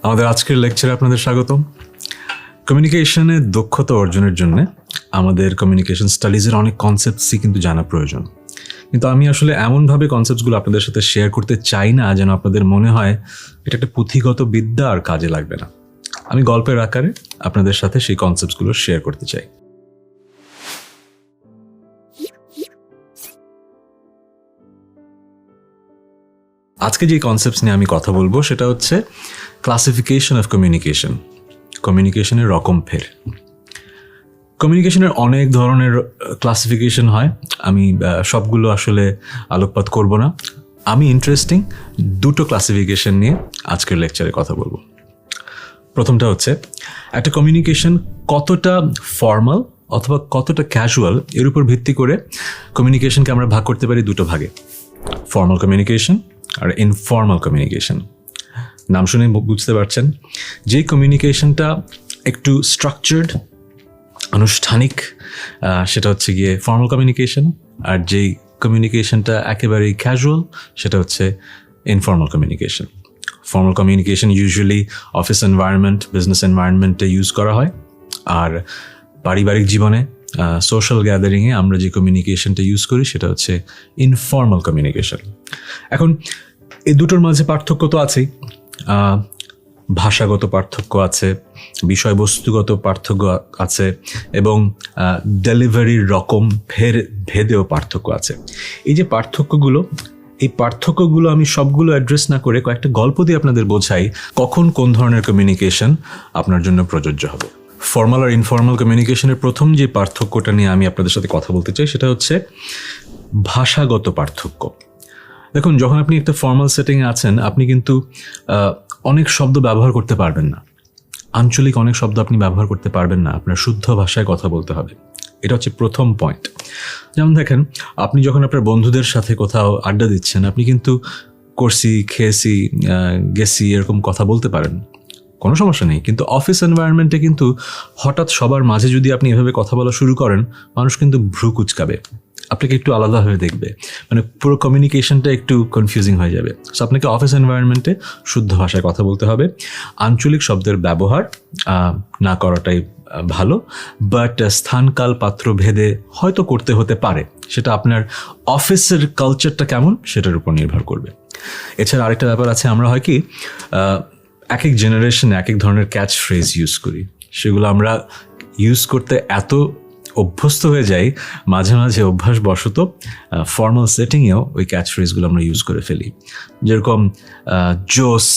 আমাদের আজকের লেকচারে আপনাদের স্বাগতম। কমিউনিকেশনে দক্ষতা অর্জনের জন্য আমাদের কমিউনিকেশন স্টাডিজের অনেক কনসেপ্টসই কিন্তু জানা প্রয়োজন, কিন্তু আমি আসলে এমনভাবে কনসেপ্টসগুলো আপনাদের সাথে শেয়ার করতে চাই না যেন আপনাদের মনে হয় এটা একটা পুঁথিগত বিদ্যা আর কাজে লাগবে না। আমি গল্পের আকারে আপনাদের সাথে সেই কনসেপ্টসগুলো শেয়ার করতে চাই। আজকে যে কনসেপ্টস নিয়ে আমি কথা বলবো সেটা হচ্ছে ক্লাসিফিকেশন অফ কমিউনিকেশন, কমিউনিকেশনের রকম ফের। কমিউনিকেশনের অনেক ধরনের ক্লাসিফিকেশন হয়, আমি সবগুলো আসলে আলোকপাত করব না। আমি ইন্টারেস্টিং দুটো ক্লাসিফিকেশন নিয়ে আজকের লেকচারে কথা বলবো। প্রথমটা হচ্ছে একটা কমিউনিকেশন কতটা ফর্মাল অথবা কতটা ক্যাজুয়াল, এর উপর ভিত্তি করে কমিউনিকেশনকে আমরা ভাগ করতে পারি দুটো ভাগে, ফর্মাল কমিউনিকেশন আর ইনফর্মাল কমিউনিকেশন। নাম শুনে বুঝতে পারছেন, যে কমিউনিকেশনটা একটু স্ট্রাকচার্ড, আনুষ্ঠানিক, সেটা হচ্ছে গিয়ে ফর্মাল কমিউনিকেশন, আর যেই কমিউনিকেশনটা একেবারেই ক্যাজুয়াল সেটা হচ্ছে informal communication. Formal communication usually office environment, business এনভায়রনমেন্টে ইউজ করা হয়, আর পারিবারিক জীবনে সোশ্যাল গ্যাদারিংয়ে আমরা যে কমিউনিকেশনটা ইউজ করি সেটা হচ্ছে ইনফর্মাল কমিউনিকেশন। এখন এই দুটোর মাঝে পার্থক্য তো আছেই, ভাষাগত পার্থক্য আছে, বিষয়বস্তুগত পার্থক্য আছে, এবং ডেলিভারির রকম ভেদেও পার্থক্য আছে। এই যে পার্থক্যগুলো আমি সবগুলো অ্যাড্রেস না করে কয়েকটা গল্প দিয়ে আপনাদের বোঝাই কখন কোন ধরনের কমিউনিকেশন আপনার জন্য প্রযোজ্য হবে। ফর্মাল আর ইনফর্মাল কমিউনিকেশনের প্রথম যে পার্থক্যটা নিয়ে আমি আপনাদের সাথে কথা বলতে চাই সেটা হচ্ছে ভাষাগত পার্থক্য। দেখুন, যখন আপনি একটা ফর্মাল সেটিংয়ে আছেন আপনি কিন্তু অনেক শব্দ ব্যবহার করতে পারবেন না, আঞ্চলিক অনেক শব্দ আপনি ব্যবহার করতে পারবেন না, আপনার শুদ্ধ ভাষায় কথা বলতে হবে। এটা হচ্ছে প্রথম পয়েন্ট। যেমন দেখেন, আপনি যখন আপনার বন্ধুদের সাথে কোথাও আড্ডা দিচ্ছেন আপনি কিন্তু করছি, খেয়েছি, গেছি এরকম কথা বলতে পারেন, কোনো সমস্যা নেই। কিন্তু অফিস এনভায়রনমেন্টে কিন্তু হঠাৎ সবার মাঝে যদি আপনি এভাবে কথা বলা শুরু করেন, মানুষ কিন্তু ভ্রু কুচকাবে, আপনাকে একটু আলাদাভাবে দেখবে, মানে পুরো কমিউনিকেশনটা একটু কনফিউজিং হয়ে যাবে। সো আপনাকে অফিস এনভায়রনমেন্টে শুদ্ধ ভাষায় কথা বলতে হবে, আঞ্চলিক শব্দের ব্যবহার না করাটাই ভালো, বাট স্থানকাল পাত্র ভেদে হয়তো করতে হতে পারে, সেটা আপনার অফিসের কালচারটা কেমন সেটার উপর নির্ভর করবে। এছাড়া আরেকটা ব্যাপার আছে, আমরা হয় কি এক এক জেনারেশনে এক এক ধরনের ক্যাচ ফ্রেজ ইউজ করি, সেগুলো আমরা ইউজ করতে এত অভ্যস্ত হয়ে যাই, মাঝে মাঝে অভ্যাসবশত ফর্মাল সেটিংয়েও ওই ক্যাচ ফ্রেজগুলো আমরা ইউজ করে ফেলি। যেরকম জোস,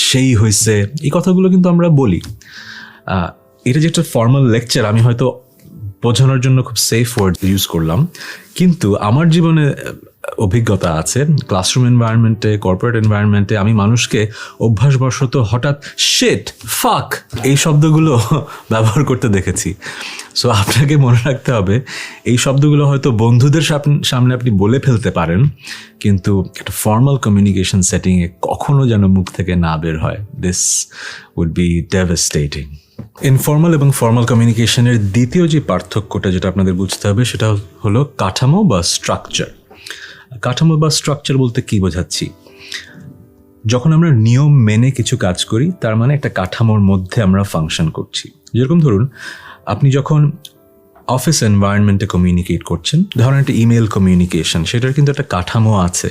সেই হয়েছে, এই কথাগুলো কিন্তু আমরা বলি। এটা যে একটা ফর্মাল লেকচার, আমি হয়তো বোঝানোর জন্য খুব সেফ ওয়ার্ড ইউজ করলাম, কিন্তু আমার জীবনে অভিজ্ঞতা আছে, ক্লাসরুম এনভায়রনমেন্টে, কর্পোরেট এনভায়রনমেন্টে আমি মানুষকে অভ্যাসবশত হঠাৎ শিট, ফাক এই শব্দগুলো ব্যবহার করতে দেখেছি। সো আপনাকে মনে রাখতে হবে, এই শব্দগুলো হয়তো বন্ধুদের সামনে আপনি বলে ফেলতে পারেন, কিন্তু একটা ফর্মাল কমিউনিকেশন সেটিংয়ে কখনো যেন মুখ থেকে না বের হয়। This would be devastating. Informal এবং ফর্মাল কমিউনিকেশনের দ্বিতীয় যে পার্থক্যটা যেটা আপনাদের বুঝতে হবে সেটা হলো কাঠামো বা স্ট্রাকচার। কাঠামো বা স্ট্রাকচার বলতে কি বোঝাচ্ছি? যখন আমরা নিয়ম মেনে কিছু কাজ করি তার মানে একটা কাঠামোর মধ্যে আমরা ফাংশন করছি। যেরকম ধরুন, আপনি যখন অফিস এনভায়রনমেন্টে কমিউনিকেট করছেন, ধরেন একটা ইমেল কমিউনিকেশন, সেটার কিন্তু একটা কাঠামো আছে।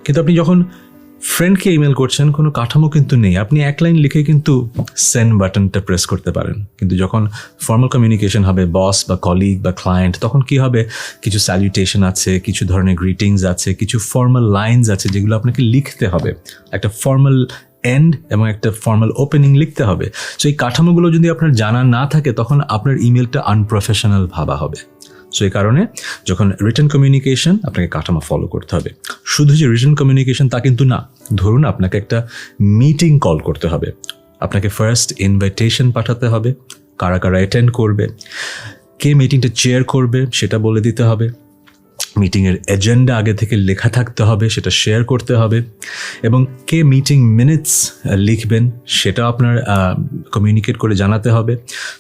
কিন্তু আপনি যখন ফ্রেন্ডকে ইমেল করছেন কোনো কাঠামো কিন্তু নেই, আপনি এক লাইন লিখে কিন্তু সেন্ড বাটনটা প্রেস করতে পারেন। কিন্তু যখন ফর্মাল কমিউনিকেশন হবে, বস বা কলিগ বা ক্লায়েন্ট, তখন কি হবে, কিছু স্যালুটেশন আছে, কিছু ধরনের গ্রিটিংস আছে, কিছু ফর্মাল লাইনস আছে যেগুলো আপনাকে লিখতে হবে, একটা ফর্মাল এন্ড এবং একটা ফর্মাল ওপেনিং লিখতে হবে। সো এই কাঠামোগুলো যদি আপনার জানা না থাকে তখন আপনার ইমেলটা আনপ্রফেশনাল ভাবা হবে। সো এই কারণে যখন রিটেন কমিউনিকেশন, আপনাকে কাঠামো ফলো করতে হবে। শুধু যে রিটেন কমিউনিকেশন তা কিন্তু না, ধরুন আপনাকে একটা মিটিং কল করতে হবে, আপনাকে ফার্স্ট ইনভাইটেশন পাঠাতে হবে, কারা কারা অ্যাটেন্ড করবে, কে মিটিংটা চেয়ার করবে সেটা বলে দিতে হবে, মিটিংয়ের এজেন্ডা আগে থেকে লেখা থাকতে হবে, সেটা শেয়ার করতে হবে, এবং কে মিটিং মিনিটস লিখবেন সেটা আপনার কমিউনিকেট করে জানাতে হবে।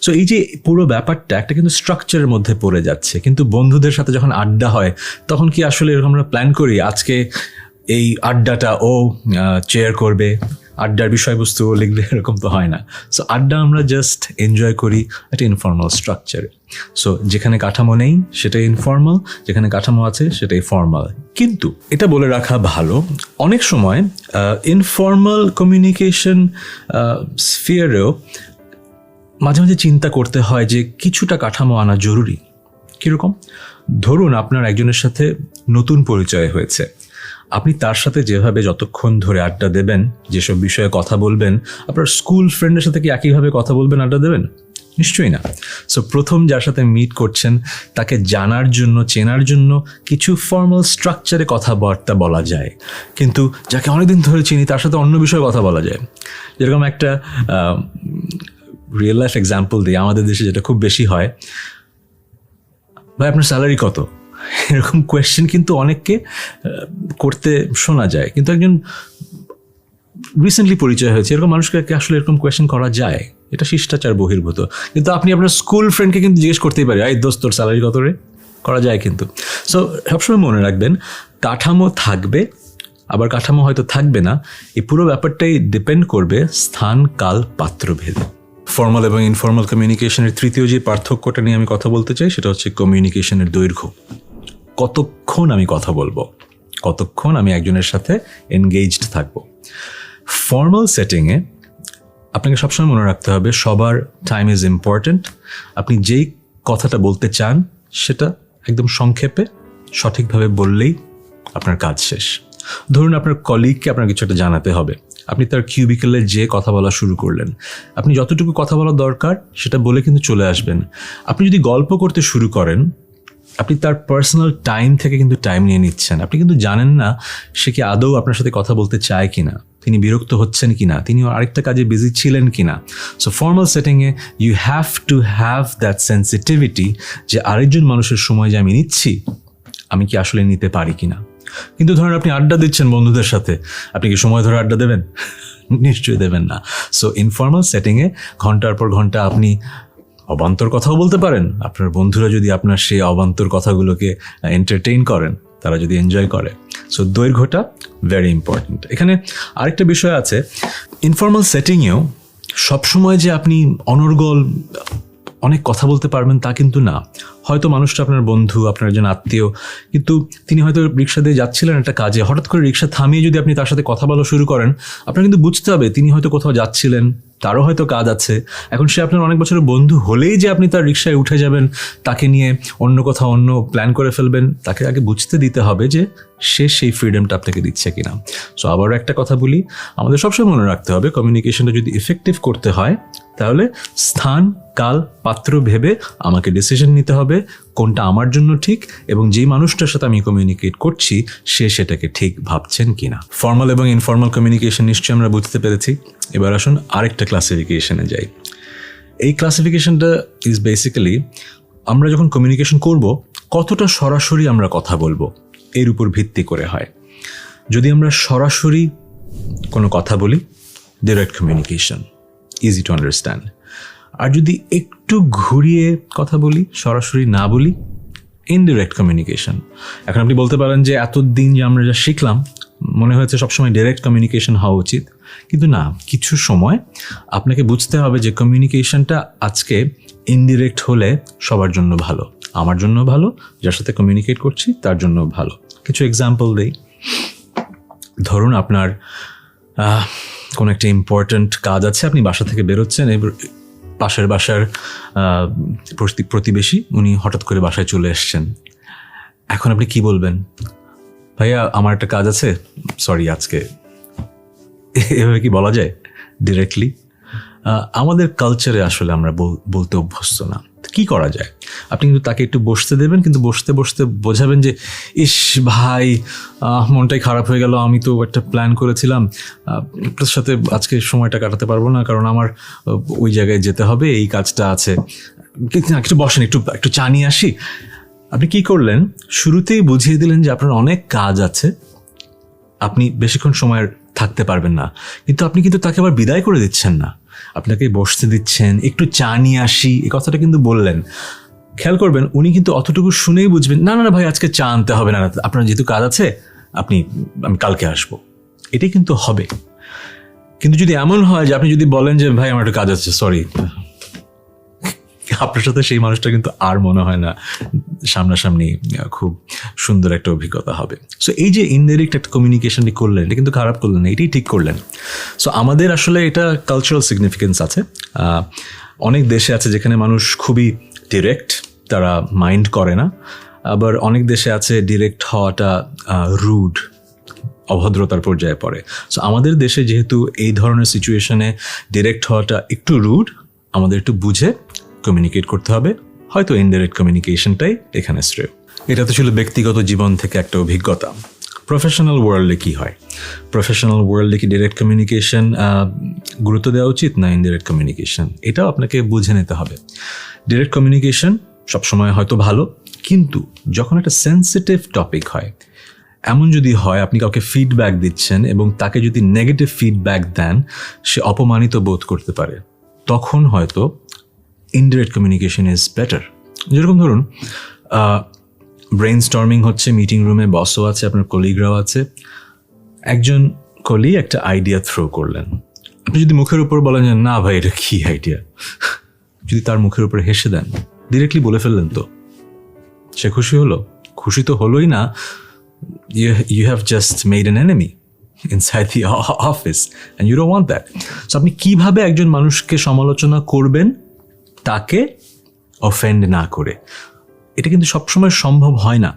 সো এই যে পুরো ব্যাপারটা একটা কিন্তু স্ট্রাকচারের মধ্যে পড়ে যাচ্ছে। কিন্তু বন্ধুদের সাথে যখন আড্ডা হয় তখন কি আসলে এরকম আমরা প্ল্যান করি আজকে এই আড্ডাটা ও চেয়ার করবে, আড্ডার বিষয়বস্তু ও লিখবে, এরকম তো হয় না। সো আড্ডা আমরা জাস্ট এনজয় করি একটা ইনফর্মাল স্ট্রাকচারে। সো যেখানে কাঠামো নেই সেটাই ইনফর্মাল, যেখানে কাঠামো আছে সেটাই ফর্মাল। কিন্তু এটা বলে রাখা ভালো, অনেক সময় ইনফর্মাল কমিউনিকেশন স্ফিয়ারেও মাঝে মাঝে চিন্তা করতে হয় যে কিছুটা কাঠামো আনা জরুরি। কীরকম? ধরুন আপনার একজনের সাথে নতুন পরিচয় হয়েছে, আপনি তার সাথে যেভাবে যতক্ষণ ধরে আড্ডা দেবেন, যেসব বিষয়ে কথা বলবেন, আপনার স্কুল ফ্রেন্ডের সাথে কি একইভাবে কথা বলবেন, আড্ডা দেবেন? নিশ্চয়ই না। সো প্রথম যার সাথে মিট করছেন তাকে জানার জন্য, চেনার জন্য কিছু ফর্মাল স্ট্রাকচারে কথাবার্তা বলা যায়, কিন্তু যাকে অনেকদিন ধরে চিনি তার সাথে অন্য বিষয়ে কথা বলা যায়। যেরকম একটা রিয়েল লাইফ এক্সাম্পল দিই, আমাদের দেশে যেটা খুব বেশি হয়, ভাই আপনার স্যালারি কত, এরকম কোয়েশ্চেন কিন্তু অনেককে করতে শোনা যায়। কিন্তু একজন রিসেন্টলি পরিচয় হয়েছে এরকম মানুষকে আসলে এরকম কোয়েশ্চেন করা যায়? এটা শিষ্টাচার বহির্ভূত। কিন্তু আপনি আপনার স্কুল ফ্রেন্ডকে কিন্তু জিজ্ঞেস করতেই পারেন, এই দোস্ত তোর স্যালারি কত রে, করা যায় কিন্তু। সো সবসময় মনে রাখবেন, কাঠামো থাকবে, আবার কাঠামো হয়তো থাকবে না। এই পুরো ব্যাপারটাই ডিপেন্ড করবে স্থান, কাল, পাত্র ভেদে। ফর্মাল এবং ইনফর্মাল কমিউনিকেশনের তৃতীয় যে পার্থক্যটা নিয়ে আমি কথা বলতে চাই সেটা হচ্ছে কমিউনিকেশনের দৈর্ঘ্য। কতক্ষণ আমি কথা বলবো, কতক্ষণ আমি একজনের সাথে এনগেজড থাকবো। ফর্মাল সেটিংয়ে আপনাকে সবসময় মনে রাখতে হবে সবার টাইম ইজ ইম্পর্ট্যান্ট। আপনি যেই কথাটা বলতে চান সেটা একদম সংক্ষেপে সঠিকভাবে বললেই আপনার কাজ শেষ। ধরুন আপনার কলিগকে আপনার কিছু একটা জানাতে হবে, আপনি তার কিউবিকেলে যে কথা বলা শুরু করলেন, আপনি যতটুকু কথা বলা দরকার সেটা বলে কিন্তু চলে আসবেন। আপনি যদি গল্প করতে শুরু করেন, আপনি তার পার্সোনাল টাইম থেকে কিন্তু টাইম নিয়ে নিচ্ছেন। আপনি কিন্তু জানেন না সে কি আদৌ আপনার সাথে কথা বলতে চায় কিনা, তিনি বিরক্ত হচ্ছেন কিনা, তিনি আরেকটা কাজে বিজি ছিলেন কিনা। সো ফর্মাল সেটিংয়ে you have to have that sensitivity যে আরেকজন মানুষের সময় যে আমি নিচ্ছি, আমি কি আসলে নিতে পারি কিনা। কিন্তু ধরেন আপনি আড্ডা দিচ্ছেন বন্ধুদের সাথে, আপনি কি সময় ধরে আড্ডা দেবেন? নিশ্চয়ই দেবেন না। সো ইনফর্মাল সেটিংয়ে ঘন্টার পর ঘন্টা আপনি অবান্তর কথাও বলতে পারেন। আপনার বন্ধুরা যদি আপনার সেই অবান্তর কথাগুলোকে এন্টারটেইন করেন, তারা যদি এনজয় করে। সো দৈর্ঘ্যটা ভেরি ইম্পর্ট্যান্ট। এখানে আরেকটা বিষয় আছে, ইনফর্মাল সেটিংয়েও সবসময় যে আপনি অনর্গল অনেক কথা বলতে পারবেন তা কিন্তু না। হয়তো মানুষটা আপনার বন্ধু, আপনার একজন আত্মীয়, কিন্তু তিনি হয়তো রিক্সা দিয়ে যাচ্ছিলেন একটা কাজে, হঠাৎ করে রিক্সা থামিয়ে যদি আপনি তার সাথে কথা বলা শুরু করেন, আপনার কিন্তু বুঝতে হবে তিনি হয়তো কোথাও যাচ্ছিলেন, তারও হয়তো কাজ আছে। এখন সে আপনার অনেক বছরের বন্ধু হলেই যে আপনি তার রিক্সায় উঠে যাবেন, তাকে নিয়ে অন্য কোথাও অন্য প্ল্যান করে ফেলবেন, তাকে আগে বুঝতে দিতে হবে যে সে সেই ফ্রিডমটা আপনাকে দিচ্ছে কিনা। সো আবারও একটা কথা বলি, আমাদের সবসময় মনে রাখতে হবে কমিউনিকেশনটা যদি ইফেক্টিভ করতে হয় তাহলে স্থান, কাল, পাত্র ভেবে আমাকে ডিসিশন নিতে হবে কোনটা আমার জন্য ঠিক, এবং যেই মানুষটার সাথে আমি কমিউনিকেট করছি সে সেটাকে ঠিক ভাবছেন কিনা। ফর্মাল এবং ইনফর্মাল কমিউনিকেশন নিশ্চয়ই আমরা বুঝতে পেরেছি। এবার আসুন আরেকটা ক্লাসিফিকেশনে যাই। এই ক্লাসিফিকেশনটা ইজ বেসিক্যালি আমরা যখন কমিউনিকেশন করব কতটা সরাসরি আমরা কথা বলবো এর উপর ভিত্তি করে হয়। যদি আমরা সরাসরি কোনো কথা বলি, direct communication, easy to understand. আর যদি একটু ঘুরিয়ে কথা বলি, সরাসরি না বলি, ইনডিরেক্ট কমিউনিকেশন। এখন আপনি বলতে পারেন যে এতদিন যে আমরা যা শিখলাম মনে হয়েছে সবসময় ডিরেক্ট কমিউনিকেশন হওয়া উচিত, কিন্তু না, কিছু সময় আপনাকে বুঝতে হবে যে কমিউনিকেশনটা আজকে ইনডিরেক্ট হলে সবার জন্য ভালো, আমার জন্য ভালো, যার সাথে কমিউনিকেট করছি তার জন্য ভালো। কিছু এক্সাম্পল দেই। ধরুন আপনার কোনো একটা ইম্পর্ট্যান্ট কাজ আছে, আপনি বাসা থেকে বেরোচ্ছেন, এবার পাশের বাসার প্রতিবেশী উনি হঠাৎ করে বাসায় চলে এসছেন। এখন আপনি কি বলবেন? ভাইয়া আমার একটা কাজ আছে, সরি আজকে, এভাবে কি বলা যায় ডিরেক্টলি? আমাদের কালচারে আসলে আমরা বলতে অভ্যস্ত না। কি করা যায়? আপনি কিন্তু তাকে একটু বসতে দেবেন, কিন্তু বসতে বসতে বোঝাবেন যে ইস ভাই মনটাই খারাপ হয়ে গেল, আমি তো একটা প্ল্যান করেছিলাম, আপনার সাথে আজকে সময়টা কাটাতে পারবো না, কারণ আমার ওই জায়গায় যেতে হবে, এই কাজটা আছে, একটু বসেন, একটু চা নিয়ে আসি। আপনি কি করলেন? শুরুতেই বুঝিয়ে দিলেন যে আপনার অনেক কাজ আছে, আপনি বেশিক্ষণ সময় থাকতে পারবেন না, কিন্তু আপনি কিন্তু তাকে আবার বিদায় করে দিচ্ছেন না, আপনাকে বসতে দিচ্ছেন, একটু চা নিয়ে আসি, এই কথাটা কিন্তু বললেন। খেয়াল করবেন উনি কিন্তু অতটুকু শুনেই বুঝবেন না না ভাই আজকে চা আনতে হবে না, আপনার যেহেতু কাজ আছে আমি কালকে আসবো, এটাই কিন্তু হবে। কিন্তু যদি এমন হয় যে আপনি যদি বলেন যে ভাই আমার একটা কাজ আছে, সরি, আপনার সাথে সেই মানুষটা কিন্তু আর মনে হয় না সামনাসামনি খুব সুন্দর একটা অভিজ্ঞতা হবে। সো এই যে ইনডাইরেক্ট একটা কমিউনিকেশনটি করলেন, এটা কিন্তু খারাপ করলেন না, এটাই ঠিক করলেন। সো আমাদের আসলে এটা কালচারাল সিগনিফিকেন্স আছে। অনেক দেশে আছে যেখানে মানুষ খুবই ডিরেক্ট, তারা মাইন্ড করে না। আবার অনেক দেশে আছে ডিরেক্ট হওয়াটা রুড, অভদ্রতার পর্যায়ে পড়ে। সো আমাদের দেশে যেহেতু এই ধরনের সিচুয়েশনে ডিরেক্ট হওয়াটা একটু রুড, আমাদের একটু বুঝে কমিউনিকেট করতে হবে। হয়তো ইনডাইরেক্ট কমিউনিকেশনটাই এখানে শ্রেয়। এটা তো ছিল ব্যক্তিগত জীবন থেকে একটা অভিজ্ঞতা। প্রফেশনাল ওয়ার্ল্ডে কি হয়? প্রফেশনাল ওয়ার্ল্ডে কি ডিরেক্ট কমিউনিকেশন গুরুত্ব দেওয়া উচিত না ইনডাইরেক্ট কমিউনিকেশন? এটাও আপনাকে বুঝে নিতে হবে। ডিরেক্ট কমিউনিকেশন সবসময় হয়তো ভালো, কিন্তু যখন একটা সেন্সিটিভ টপিক হয়, এমন যদি হয় আপনি কাউকে ফিডব্যাক দিচ্ছেন এবং তাকে যদি নেগেটিভ ফিডব্যাক দেন, সে অপমানিত বোধ করতে পারে, তখন হয়তো ইনডাইরেক্ট কমিউনিকেশন ইজ বেটার। যেরকম ধরুন ব্রেইন স্টর্মিং হচ্ছে, মিটিং রুমে বসও আছে, আপনার কলিগরাও আছে। একজন কলিগ একটা আইডিয়া থ্রো করলেন, আপনি যদি মুখের উপর বলেন যে না ভাই এটা কি আইডিয়া, যদি তার মুখের উপরে হেসে দেন, ডিরেক্টলি বলে ফেললেন, তো সে খুশি হলো? খুশি তো হলোই না, you have just made an enemy inside the office and you don't want that. So আপনি কিভাবে একজন মানুষকে সমালোচনা করবেন তাকে অফেন্ড না করে? এটা কিন্তু সবসময় সম্ভব হয় না।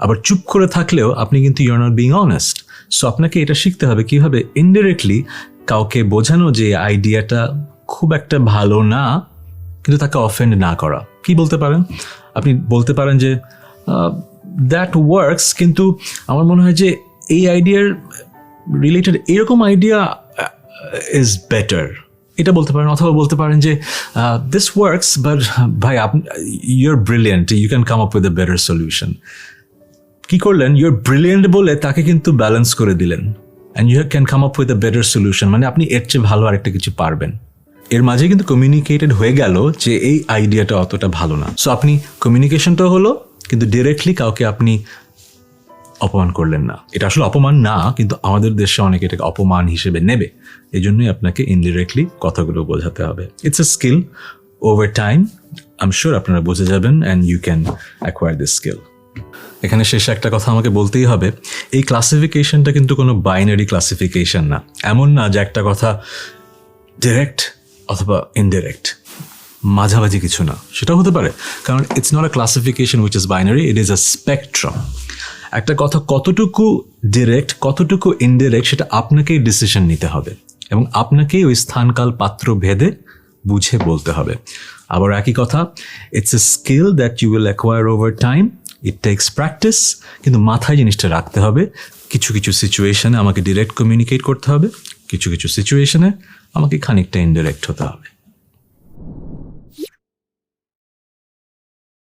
আবার চুপ করে থাকলেও আপনি কিন্তু you are not being honest. So আপনাকে এটা শিখতে হবে কিভাবে ইনডাইরেক্টলি কাউকে বোঝানো যে আইডিয়াটা খুব একটা ভালো না, কিন্তু তাকে অফেন্ড না করা। কি বলতে পারেন? আপনি বলতে পারেন যে দ্যাট ওয়ার্কস, কিন্তু আমার মনে হয় যে এই আইডিয়ার রিলেটেড এরকম আইডিয়া ইজ বেটার, এটা বলতে পারেন। অথবা বলতে পারেন যে দিস ওয়ার্কস বাট ভাই your brilliant, you can come up with a better solution. কি করলেন? ইউর ব্রিলিয়েন্ট বলে তাকে কিন্তু ব্যালেন্স করে দিলেন, and you can come up with a better solution, মানে আপনি এর চেয়ে ভালো আরেকটা কিছু পারবেন। এর মাঝে কিন্তু কমিউনিকেটেড হয়ে গেল যে এই আইডিয়াটা অতটা ভালো না। সো আপনি কমিউনিকেশনটা হলো, কিন্তু ডিরেক্টলি কাউকে আপনি অপমান করলেন না। এটা আসলে অপমান না, কিন্তু আমাদের দেশে অনেকে এটাকে অপমান হিসেবে নেবে। এই জন্যই আপনাকে ইনডিরেক্টলি কথাগুলো বোঝাতে হবে। It's a skill. Over time I am sure আপনারা বুঝে যাবেন and you can acquire this skill. এখানে শেষে একটা কথা আমাকে বলতেই হবে, এই ক্লাসিফিকেশনটা কিন্তু কোনো বাইনারি ক্লাসিফিকেশন না। এমন না যে একটা কথা ডিরেক্ট অথবা ইনডিরেক্ট, মাঝামাঝি কিছু না, সেটাও হতে পারে। কারণ it's not a classification which is binary, it is a spectrum. একটা কথা কতটুকু ডিরেক্ট, কতটুকু ইনডিরেক্ট, সেটা আপনাকেই ডিসিশন নিতে হবে এবং আপনাকেই ওই স্থানকাল পাত্র ভেদে বুঝে বলতে হবে। আবার একই কথা, it's a skill that you will acquire over time, it takes practice. কিন্তু মাথায় জিনিসটা রাখতে হবে, কিছু কিছু সিচুয়েশনে আমাকে ডিরেক্ট কমিউনিকেট করতে হবে, কিছু কিছু সিচুয়েশনে আমাকে খানিকটা ইনডিরেক্ট হতে হবে।